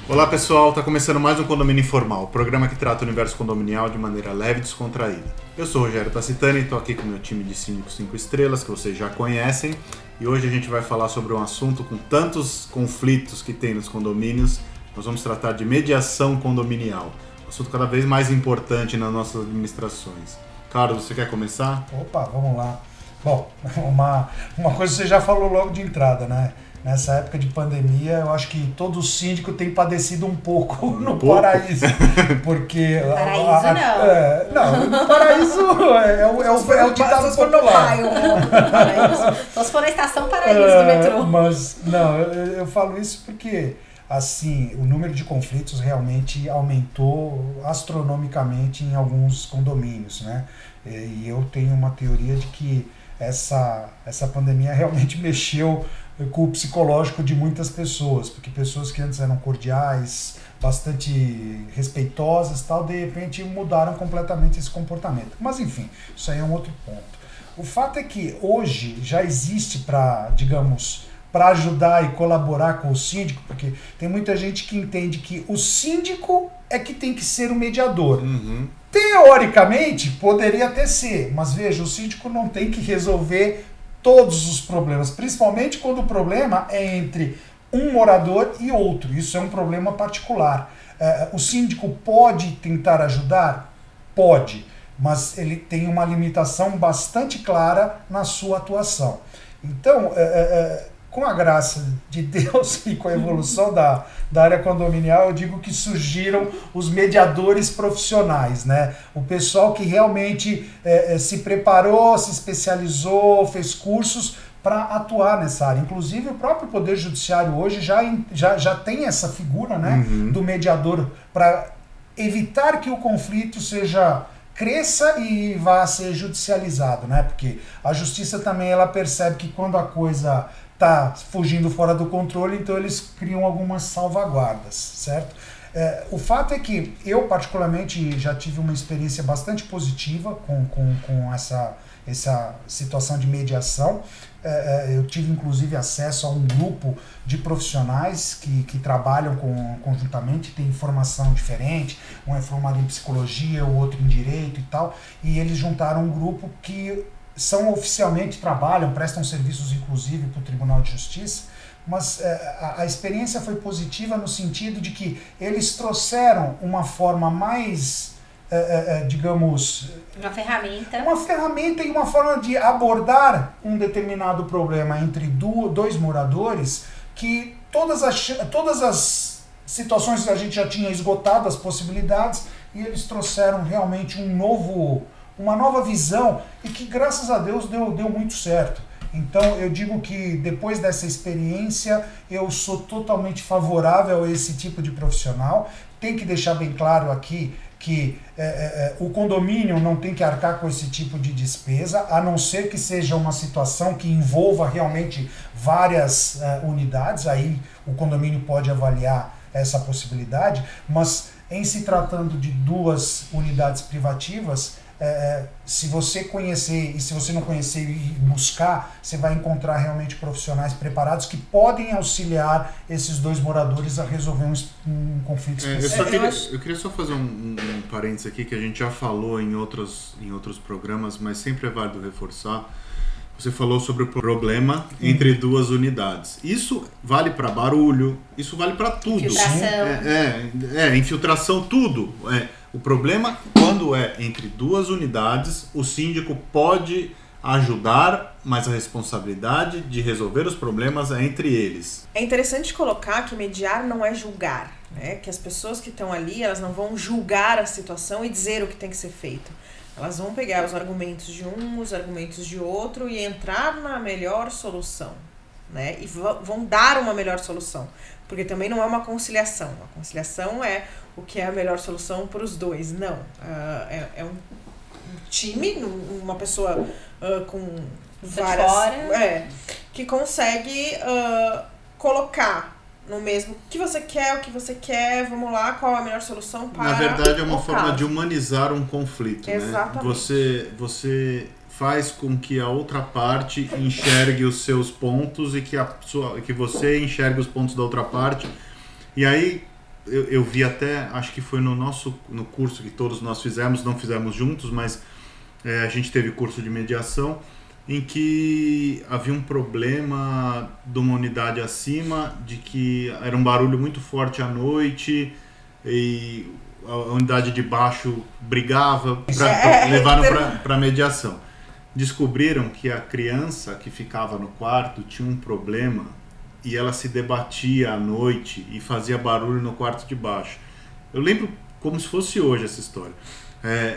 Olá pessoal, está começando mais um Condomínio Informal, o programa que trata o universo condominial de maneira leve e descontraída. Eu sou o Rogério Tacitani, estou aqui com o meu time de síndicos 5 estrelas, que vocês já conhecem, e hoje a gente vai falar sobre um assunto com tantos conflitos que tem nos condomínios. Nós vamos tratar de mediação condominial, um assunto cada vez mais importante nas nossas administrações. Carlos, você quer começar? Opa, vamos lá. Bom, uma coisa você já falou logo de entrada, né? Nessa época de pandemia, eu acho que todo síndico tem padecido um pouco no paraíso. Porque... Paraíso não, no paraíso é o ditado popular. Só se for na estação Paraíso do metrô. Mas, não, eu falo isso porque, assim, o número de conflitos realmente aumentou astronomicamente em alguns condomínios, né? E eu tenho uma teoria de que essa pandemia realmente mexeu com o psicológico de muitas pessoas, porque pessoas que antes eram cordiais, bastante respeitosas, tal, de repente mudaram completamente esse comportamento. Mas enfim, isso aí é um outro ponto. O fato é que hoje já existe para ajudar e colaborar com o síndico, porque tem muita gente que entende que o síndico é que tem que ser o mediador. Uhum. Teoricamente, poderia até ser, mas veja, o síndico não tem que resolver todos os problemas, principalmente quando o problema é entre um morador e outro. Isso é um problema particular. O síndico pode tentar ajudar? Pode, mas ele tem uma limitação bastante clara na sua atuação. Então, com a graça de Deus e com a evolução da área condominial, eu digo que surgiram os mediadores profissionais, né? O pessoal que realmente se preparou, se especializou, fez cursos para atuar nessa área. Inclusive, o próprio Poder Judiciário hoje já tem essa figura, né, do mediador para evitar que o conflito cresça e vá a ser judicializado, né? Porque a justiça também ela percebe que quando a coisa está fugindo fora do controle, então eles criam algumas salvaguardas, certo? O fato é que eu, particularmente, já tive uma experiência bastante positiva com essa situação de mediação. Eu tive, inclusive, acesso a um grupo de profissionais que trabalham conjuntamente, tem formação diferente, um é formado em psicologia, o outro em direito e tal, e eles juntaram um grupo que oficialmente trabalham, prestam serviços inclusive para o Tribunal de Justiça, mas a experiência foi positiva no sentido de que eles trouxeram uma forma mais, uma ferramenta e uma forma de abordar um determinado problema entre dois moradores, que todas as situações a gente já tinha esgotado as possibilidades, e eles trouxeram realmente uma nova visão e que, graças a Deus, deu muito certo. Então, eu digo que depois dessa experiência, eu sou totalmente favorável a esse tipo de profissional. Tem que deixar bem claro aqui que o condomínio não tem que arcar com esse tipo de despesa, a não ser que seja uma situação que envolva realmente várias unidades, aí o condomínio pode avaliar essa possibilidade, mas em se tratando de duas unidades privativas, se você conhecer e se você não conhecer e buscar, você vai encontrar realmente profissionais preparados que podem auxiliar esses dois moradores a resolver um conflito específico. Eu queria só fazer um parênteses aqui, que a gente já falou em outros programas, mas sempre é válido reforçar. Você falou sobre o problema entre duas unidades. Isso vale para barulho, isso vale para tudo. Infiltração. Infiltração, tudo. O problema, quando é entre duas unidades, o síndico pode ajudar, mas a responsabilidade de resolver os problemas é entre eles. É interessante colocar que mediar não é julgar, né? Que as pessoas que estão ali, elas não vão julgar a situação e dizer o que tem que ser feito. Elas vão pegar os argumentos de um, os argumentos de outro e entrar na melhor solução, né? E vão dar uma melhor solução. Porque também não é uma conciliação. A conciliação é o que é a melhor solução para os dois. Não. É um time, uma pessoa com fora. Que consegue colocar no mesmo o que você quer, vamos lá, qual é a melhor solução para. Na verdade, é uma o forma caso. de humanizar um conflito. Exatamente. Né? Você faz com que a outra parte enxergue os seus pontos e que você enxergue os pontos da outra parte. E aí, eu vi até, acho que foi no curso que todos nós fizemos, não fizemos juntos, mas a gente teve curso de mediação, em que havia um problema de uma unidade acima, de que era um barulho muito forte à noite e a unidade de baixo brigava, levaram para mediação. Descobriram que a criança que ficava no quarto tinha um problema e ela se debatia à noite e fazia barulho no quarto de baixo. Eu lembro como se fosse hoje essa história.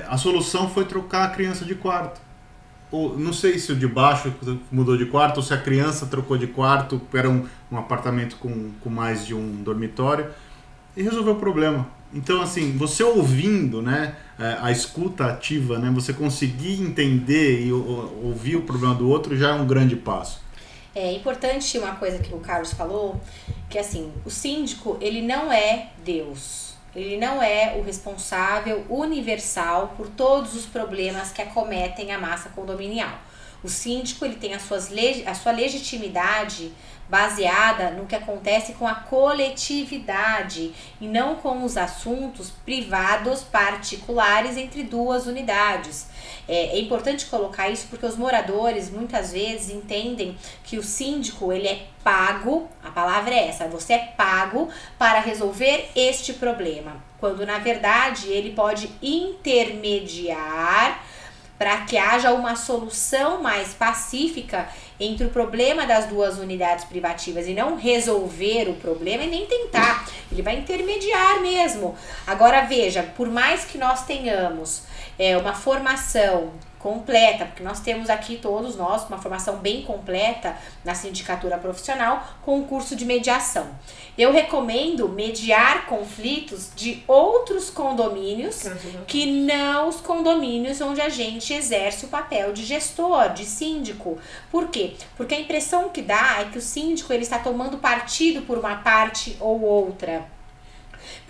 A solução foi trocar a criança de quarto. Não sei se o de baixo mudou de quarto ou se a criança trocou de quarto, era um apartamento com mais de um dormitório, e resolveu o problema. Então, assim, você ouvindo, né, a escuta ativa, né, você conseguir entender e ouvir o problema do outro já é um grande passo. É importante uma coisa que o Carlos falou, que assim, o síndico, ele não é Deus. Ele não é o responsável universal por todos os problemas que acometem a massa condominial. O síndico, ele tem a sua legitimidade baseada no que acontece com a coletividade e não com os assuntos privados particulares entre duas unidades. É importante colocar isso porque os moradores muitas vezes entendem que o síndico, ele é pago, a palavra é essa, você é pago para resolver este problema, quando na verdade ele pode intermediar para que haja uma solução mais pacífica entre o problema das duas unidades privativas e não resolver o problema e nem tentar. Ele vai intermediar mesmo. Agora veja, por mais que nós tenhamos uma formação completa, porque nós temos aqui todos nós uma formação bem completa na sindicatura profissional com o curso de mediação. Eu recomendo mediar conflitos de outros condomínios que não os condomínios onde a gente exerce o papel de gestor, de síndico. Por quê? Porque a impressão que dá é que o síndico ele está tomando partido por uma parte ou outra.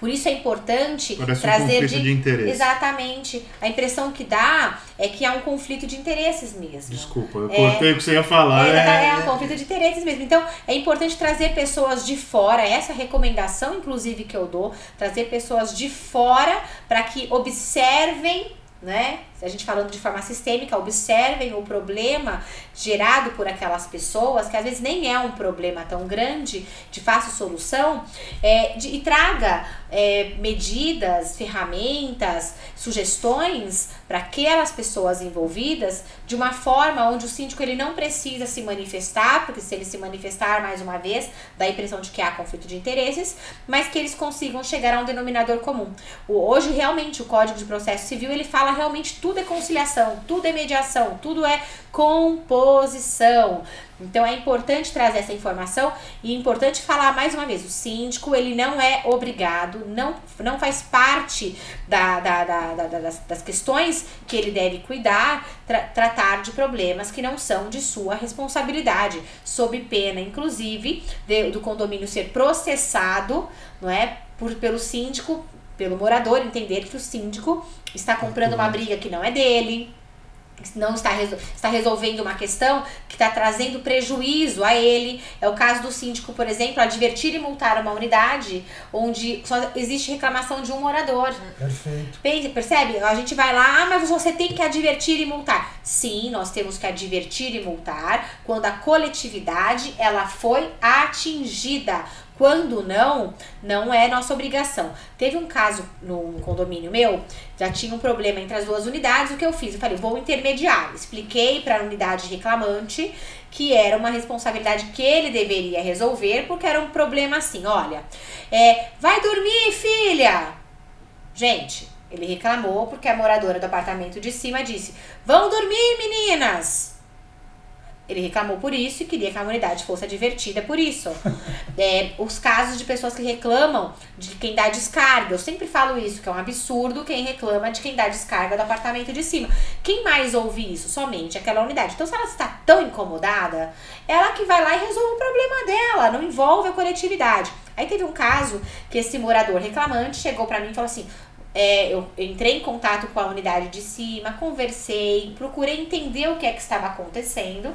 Por isso é importante trazer um conflito de interesse. Exatamente. A impressão que dá é que há um conflito de interesses mesmo. Desculpa, eu cortei o que você ia falar. É um conflito de interesses mesmo. Então, é importante trazer pessoas de fora, essa recomendação, inclusive, que eu dou, trazer pessoas de fora para que observem, né? A gente falando de forma sistêmica, observem o problema gerado por aquelas pessoas, que às vezes nem é um problema tão grande, de fácil solução, e traga medidas, ferramentas, sugestões para aquelas pessoas envolvidas de uma forma onde o síndico ele não precisa se manifestar, porque se ele se manifestar mais uma vez, dá a impressão de que há conflito de interesses, mas que eles consigam chegar a um denominador comum. Hoje, realmente, o Código de Processo Civil, ele fala realmente tudo é conciliação, tudo é mediação, tudo é composição. Então é importante trazer essa informação e é importante falar mais uma vez, o síndico ele não é obrigado, não faz parte das questões que ele deve cuidar, tratar de problemas que não são de sua responsabilidade, sob pena inclusive do condomínio ser processado, não é, pelo síndico, pelo morador entender que o síndico está comprando uma briga que não é dele, não está resolvendo uma questão que está trazendo prejuízo a ele. É o caso do síndico, por exemplo, advertir e multar uma unidade onde só existe reclamação de um morador. Perfeito. Percebe? A gente vai lá, mas você tem que advertir e multar. Sim, nós temos que advertir e multar quando a coletividade ela foi atingida. Quando não é nossa obrigação. Teve um caso no condomínio meu, já tinha um problema entre as duas unidades, o que eu fiz? Eu falei, vou intermediar. Expliquei para a unidade reclamante que era uma responsabilidade que ele deveria resolver, porque era um problema assim, olha, vai dormir, filha! Gente, ele reclamou porque a moradora do apartamento de cima disse, vão dormir, meninas! Ele reclamou por isso e queria que a comunidade fosse advertida por isso. Os casos de pessoas que reclamam de quem dá descarga. Eu sempre falo isso, que é um absurdo quem reclama de quem dá descarga do apartamento de cima. Quem mais ouve isso? Somente aquela unidade. Então, se ela está tão incomodada, ela que vai lá e resolve o problema dela. Não envolve a coletividade. Aí teve um caso que esse morador reclamante chegou pra mim e falou assim... eu entrei em contato com a unidade de cima, conversei, procurei entender o que é que estava acontecendo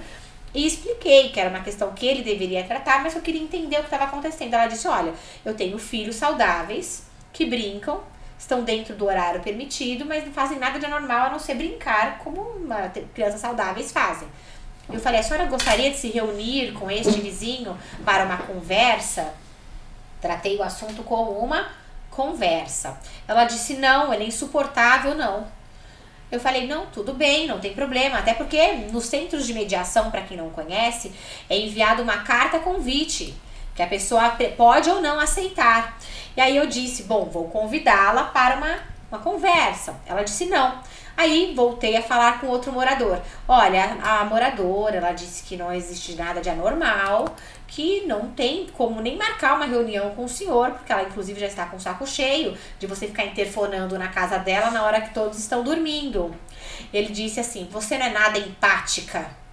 e expliquei que era uma questão que ele deveria tratar, mas eu queria entender o que estava acontecendo. Ela disse, olha, eu tenho filhos saudáveis que brincam, estão dentro do horário permitido, mas não fazem nada de anormal a não ser brincar como crianças saudáveis fazem. Eu falei, a senhora gostaria de se reunir com este vizinho para uma conversa? Tratei o assunto como uma conversa. Ela disse, não, ele é insuportável, não. Eu falei, não, tudo bem, não tem problema, até porque nos centros de mediação, para quem não conhece, é enviada uma carta convite, que a pessoa pode ou não aceitar. E aí eu disse, bom, vou convidá-la para uma conversa. Ela disse não. Aí voltei a falar com outro morador. Olha, a moradora, ela disse que não existe nada de anormal, que não tem como nem marcar uma reunião com o senhor, porque ela inclusive já está com o saco cheio de você ficar interfonando na casa dela na hora que todos estão dormindo. Ele disse assim, você não é nada empática.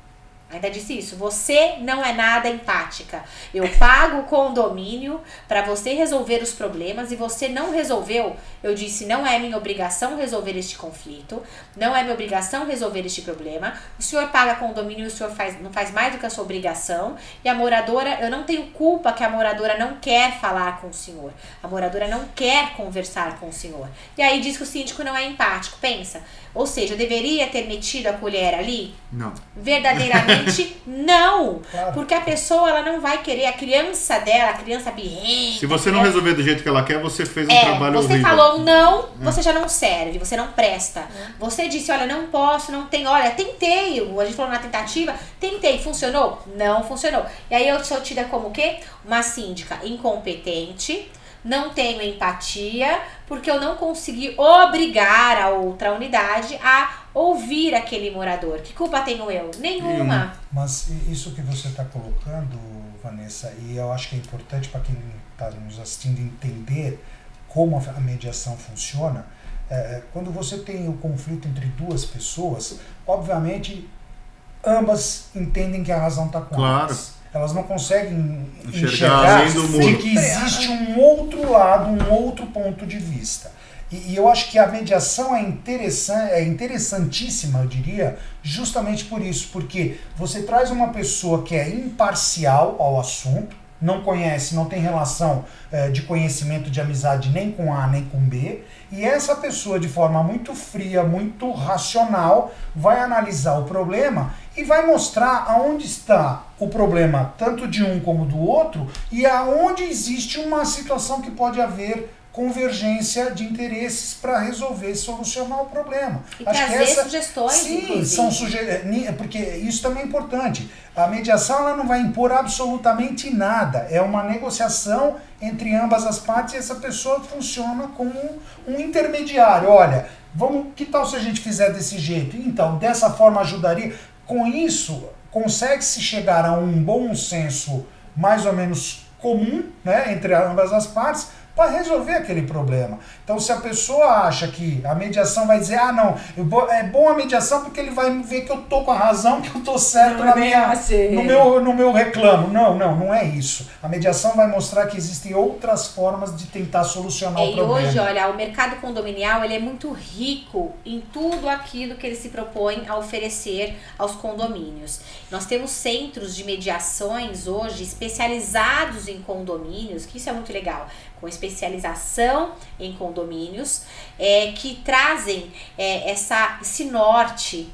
Ainda disse isso, você não é nada empática. Eu pago o condomínio para você resolver os problemas e você não resolveu. Eu disse, não é minha obrigação resolver este conflito, não é minha obrigação resolver este problema. O senhor paga condomínio e o senhor não faz mais do que a sua obrigação. E a moradora, eu não tenho culpa que a moradora não quer falar com o senhor. A moradora não quer conversar com o senhor. E aí diz que o síndico não é empático, pensa. Ou seja, eu deveria ter metido a colher ali? Não. Verdadeiramente, não. Claro. Porque a pessoa, ela não vai querer, a criança dela, a criança birrenta. Se você não resolver do jeito que ela quer, você fez um trabalho você horrível. falou não, você já não serve, você não presta. Você disse, olha, não posso, não tem, olha, tentei, a gente falou na tentativa, tentei, funcionou? Não funcionou. E aí eu sou tida como o quê? Uma síndica incompetente, não tenho empatia, porque eu não consegui obrigar a outra unidade a ouvir aquele morador. Que culpa tenho eu? Nenhuma. Mas isso que você está colocando, Vanessa, e eu acho que é importante para quem está nos assistindo entender como a mediação funciona. Quando você tem o conflito entre duas pessoas, obviamente ambas entendem que a razão está com elas. Elas não conseguem enxergar de que existe um outro lado, um outro ponto de vista. E eu acho que a mediação é interessantíssima, eu diria, justamente por isso, porque você traz uma pessoa que é imparcial ao assunto, não conhece, não tem relação de conhecimento de amizade nem com A nem com B, e essa pessoa, de forma muito fria, muito racional, vai analisar o problema e vai mostrar aonde está o problema, tanto de um como do outro, e aonde existe uma situação que pode haver convergência de interesses para resolver e solucionar o problema. E trazer sugestões, sim, inclusive. São porque isso também é importante. A mediação ela não vai impor absolutamente nada. É uma negociação entre ambas as partes e essa pessoa funciona como um intermediário. Olha, que tal se a gente fizer desse jeito? Então, dessa forma ajudaria. Com isso, consegue-se chegar a um bom senso mais ou menos comum, né, entre ambas as partes, para resolver aquele problema. Então, se a pessoa acha que a mediação vai dizer, não, é bom a mediação porque ele vai ver que eu tô com a razão, que eu tô certo no meu reclamo. Não é isso. A mediação vai mostrar que existem outras formas de tentar solucionar o problema. E hoje, olha, o mercado condominial, ele é muito rico em tudo aquilo que ele se propõe a oferecer aos condomínios. Nós temos centros de mediações hoje especializados em condomínios, que isso é muito legal, com especialização em condomínios, que trazem esse norte,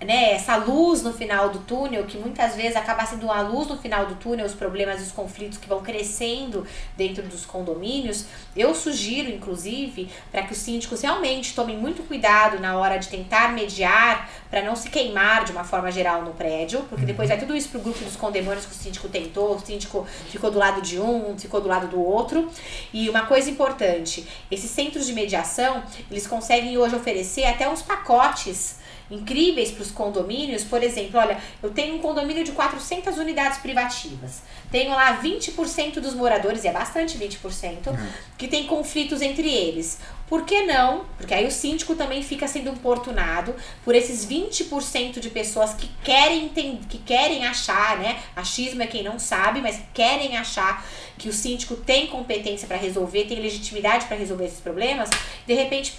né, essa luz no final do túnel, que muitas vezes acaba sendo uma luz no final do túnel, os problemas e os conflitos que vão crescendo dentro dos condomínios. Eu sugiro, inclusive, para que os síndicos realmente tomem muito cuidado na hora de tentar mediar, para não se queimar de uma forma geral no prédio, porque depois vai tudo isso pro grupo dos condemônios que o síndico tentou, o síndico ficou do lado de um ficou do lado do outro. E uma coisa importante, esses centros de mediação, eles conseguem hoje oferecer até uns pacotes incríveis para os condomínios. Por exemplo, olha, eu tenho um condomínio de 400 unidades privativas. Tenho lá 20% dos moradores, e é bastante 20%, que tem conflitos entre eles. Por que não? Porque aí o síndico também fica sendo importunado por esses 20% de pessoas que querem achar, né? Achismo é quem não sabe, mas querem achar que o síndico tem competência para resolver, tem legitimidade para resolver esses problemas. De repente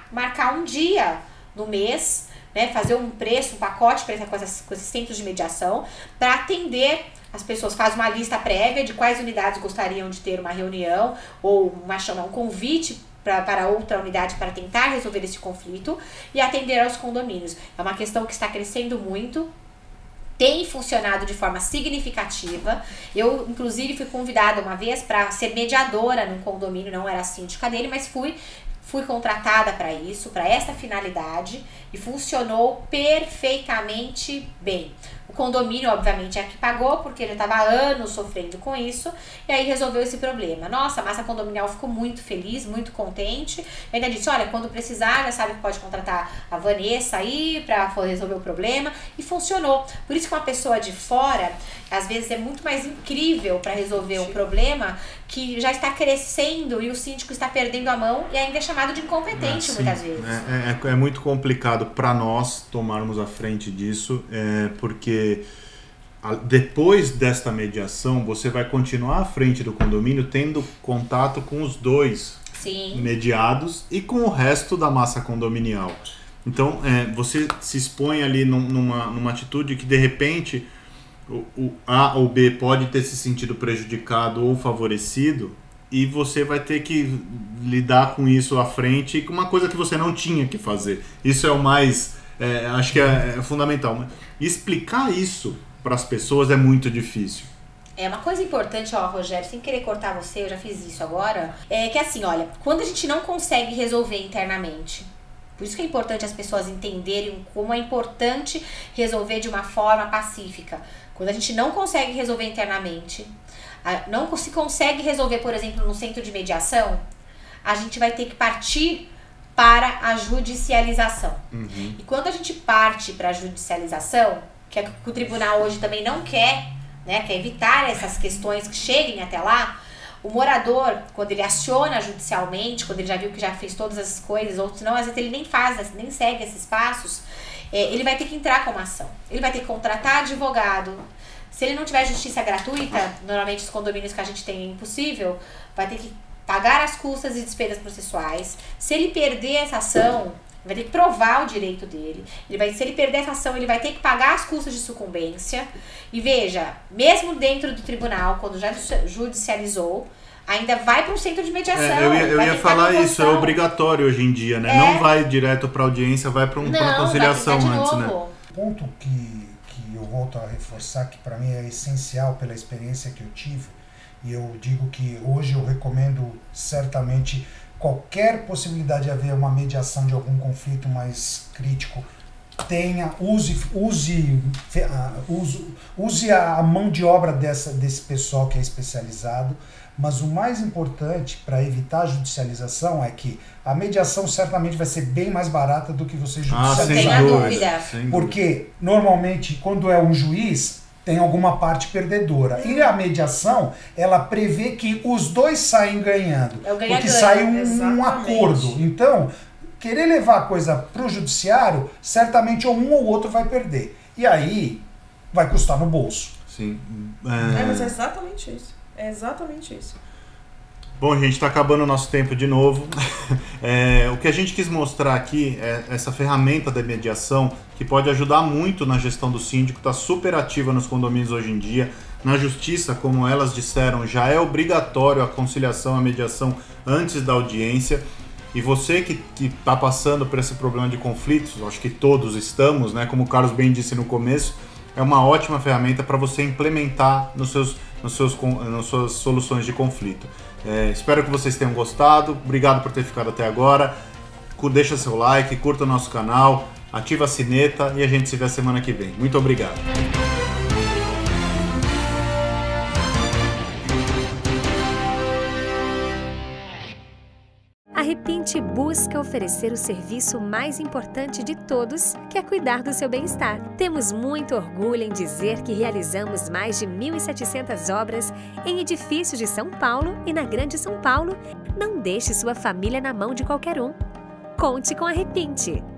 marcar um dia no mês, né? Fazer um preço, um pacote com esses centros de mediação para atender as pessoas. Faz uma lista prévia de quais unidades gostariam de ter uma reunião ou um convite para outra unidade para tentar resolver esse conflito e atender aos condomínios. É uma questão que está crescendo muito, tem funcionado de forma significativa. Eu, inclusive, fui convidada uma vez para ser mediadora num condomínio, não era síndica dele, mas fui contratada para isso, para essa finalidade, e funcionou perfeitamente bem. O condomínio, obviamente, é que pagou, porque já estava há anos sofrendo com isso, e aí resolveu esse problema. Nossa, a massa condominial ficou muito feliz, muito contente. Eu ainda disse, olha, quando precisar, já sabe que pode contratar a Vanessa aí para resolver o problema, e funcionou. Por isso que uma pessoa de fora, às vezes, é muito mais incrível para resolver um problema que já está crescendo e o síndico está perdendo a mão e ainda é chamado de incompetente muitas vezes. É muito complicado para nós tomarmos a frente disso, porque depois desta mediação você vai continuar à frente do condomínio tendo contato com os dois mediados e com o resto da massa condominial. Então você se expõe ali numa atitude que de repente o A ou B pode ter se sentido prejudicado ou favorecido, e você vai ter que lidar com isso à frente, com uma coisa que você não tinha que fazer. Isso é o mais, acho que é fundamental. Explicar isso para as pessoas é muito difícil. Uma coisa importante, Rogério, sem querer cortar você, eu já fiz isso agora, é que assim, olha, quando a gente não consegue resolver internamente, por isso que é importante as pessoas entenderem como é importante resolver de uma forma pacífica. Quando a gente não consegue resolver internamente, não se consegue resolver, por exemplo, no centro de mediação, a gente vai ter que partir para a judicialização. E quando a gente parte para a judicialização, que é que o tribunal hoje também não quer, né, quer evitar essas questões que cheguem até lá, o morador, quando ele aciona judicialmente, quando ele já viu que já fez todas as coisas, ou senão às vezes ele nem segue esses passos, ele vai ter que entrar com uma ação. Ele vai ter que contratar advogado. Se ele não tiver justiça gratuita, normalmente os condomínios que a gente tem é impossível, vai ter que pagar as custas e despesas processuais. Se ele perder essa ação, vai ter que provar o direito dele. Se ele perder essa ação, ele vai ter que pagar as custas de sucumbência. E veja, mesmo dentro do tribunal, quando já judicializou, ainda vai para um centro de mediação. Eu ia falar isso, é obrigatório hoje em dia, né? Não vai direto para audiência, vai para uma conciliação antes, né? O ponto que eu volto a reforçar, que para mim é essencial pela experiência que eu tive, e eu digo que hoje eu recomendo certamente qualquer possibilidade de haver uma mediação de algum conflito mais crítico, use a mão de obra desse pessoal que é especializado, mas o mais importante para evitar a judicialização é que a mediação certamente vai ser bem mais barata do que você judicializar. Sem dúvida. Porque normalmente quando é um juiz tem alguma parte perdedora. E a mediação, ela prevê que os dois saem ganhando. Porque sai um acordo. Então, querer levar a coisa para o judiciário, certamente ou um ou outro vai perder. E aí, vai custar no bolso. Sim. Mas é exatamente isso. É exatamente isso. Bom, gente, está acabando o nosso tempo de novo. O que a gente quis mostrar aqui é essa ferramenta da mediação que pode ajudar muito na gestão do síndico, está super ativa nos condomínios hoje em dia. Na justiça, como elas disseram, já é obrigatório a conciliação, a mediação antes da audiência. E você que está passando por esse problema de conflitos, acho que todos estamos, né? Como o Carlos bem disse no começo, é uma ótima ferramenta para você implementar nas suas soluções de conflito. Espero que vocês tenham gostado. Obrigado por ter ficado até agora. Deixa seu like, curta o nosso canal, ativa a sineta e a gente se vê a semana que vem. Muito obrigado. A Repinte busca busca oferecer o serviço mais importante de todos, que é cuidar do seu bem-estar. Temos muito orgulho em dizer que realizamos mais de 1.700 obras em edifícios de São Paulo e na Grande São Paulo. Não deixe sua família na mão de qualquer um. Conte com a Repinte.